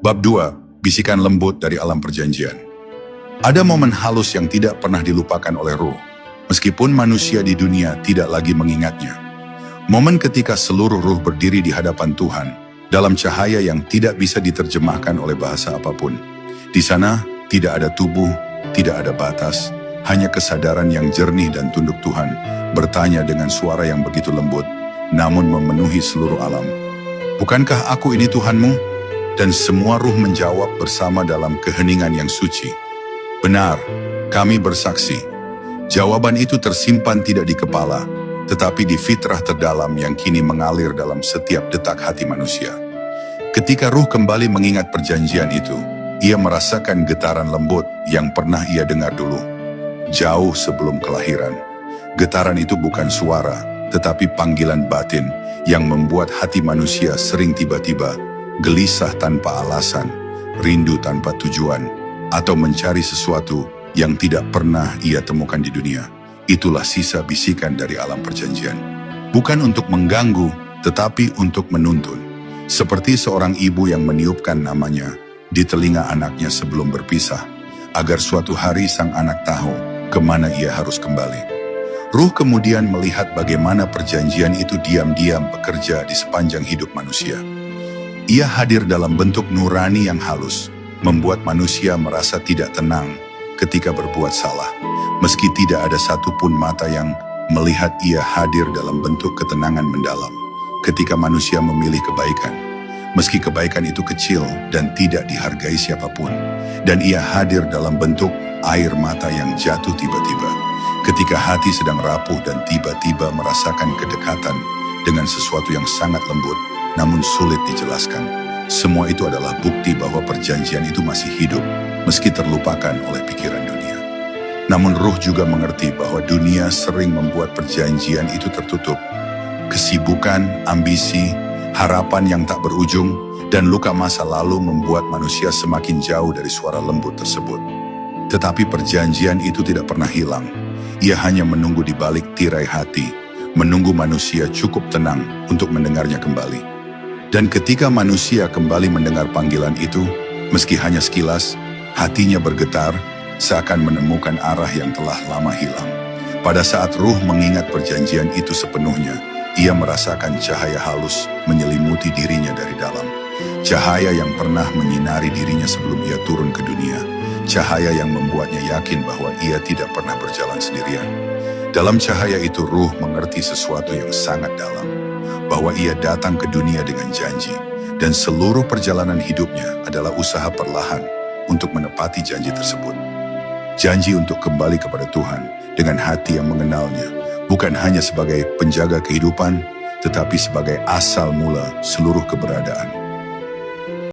Bab 2, bisikan lembut dari alam perjanjian. Ada momen halus yang tidak pernah dilupakan oleh Ruh, meskipun manusia di dunia tidak lagi mengingatnya. Momen ketika seluruh ruh berdiri di hadapan Tuhan, dalam cahaya yang tidak bisa diterjemahkan oleh bahasa apapun. Di sana, tidak ada tubuh, tidak ada batas, hanya kesadaran yang jernih dan tunduk Tuhan, bertanya dengan suara yang begitu lembut, namun memenuhi seluruh alam. Bukankah aku ini Tuhanmu? Dan semua ruh menjawab bersama dalam keheningan yang suci. Benar, kami bersaksi. Jawaban itu tersimpan tidak di kepala, tetapi di fitrah terdalam yang kini mengalir dalam setiap detak hati manusia. Ketika ruh kembali mengingat perjanjian itu, ia merasakan getaran lembut yang pernah ia dengar dulu, jauh sebelum kelahiran. Getaran itu bukan suara, tetapi panggilan batin yang membuat hati manusia sering tiba-tiba gelisah tanpa alasan, rindu tanpa tujuan, atau mencari sesuatu yang tidak pernah ia temukan di dunia. Itulah sisa bisikan dari alam perjanjian. Bukan untuk mengganggu, tetapi untuk menuntun. Seperti seorang ibu yang meniupkan namanya di telinga anaknya sebelum berpisah, agar suatu hari sang anak tahu kemana ia harus kembali. Ruh kemudian melihat bagaimana perjanjian itu diam-diam bekerja di sepanjang hidup manusia. Ia hadir dalam bentuk nurani yang halus, membuat manusia merasa tidak tenang ketika berbuat salah, meski tidak ada satupun mata yang melihat ia hadir dalam bentuk ketenangan mendalam. Ketika manusia memilih kebaikan, meski kebaikan itu kecil dan tidak dihargai siapapun, dan ia hadir dalam bentuk air mata yang jatuh tiba-tiba. Ketika hati sedang rapuh dan tiba-tiba merasakan kedekatan dengan sesuatu yang sangat lembut, namun sulit dijelaskan. Semua itu adalah bukti bahwa perjanjian itu masih hidup, meski terlupakan oleh pikiran dunia. Namun ruh juga mengerti bahwa dunia sering membuat perjanjian itu tertutup. Kesibukan, ambisi, harapan yang tak berujung, dan luka masa lalu membuat manusia semakin jauh dari suara lembut tersebut. Tetapi perjanjian itu tidak pernah hilang. Ia hanya menunggu di balik tirai hati, menunggu manusia cukup tenang untuk mendengarnya kembali. Dan ketika manusia kembali mendengar panggilan itu, meski hanya sekilas, hatinya bergetar, seakan menemukan arah yang telah lama hilang. Pada saat ruh mengingat perjanjian itu sepenuhnya, ia merasakan cahaya halus menyelimuti dirinya dari dalam. Cahaya yang pernah menyinari dirinya sebelum ia turun ke dunia. Cahaya yang membuatnya yakin bahwa ia tidak pernah berjalan sendirian. Dalam cahaya itu ruh mengerti sesuatu yang sangat dalam, bahwa ia datang ke dunia dengan janji, dan seluruh perjalanan hidupnya adalah usaha perlahan untuk menepati janji tersebut. Janji untuk kembali kepada Tuhan dengan hati yang mengenalnya, bukan hanya sebagai penjaga kehidupan, tetapi sebagai asal mula seluruh keberadaan.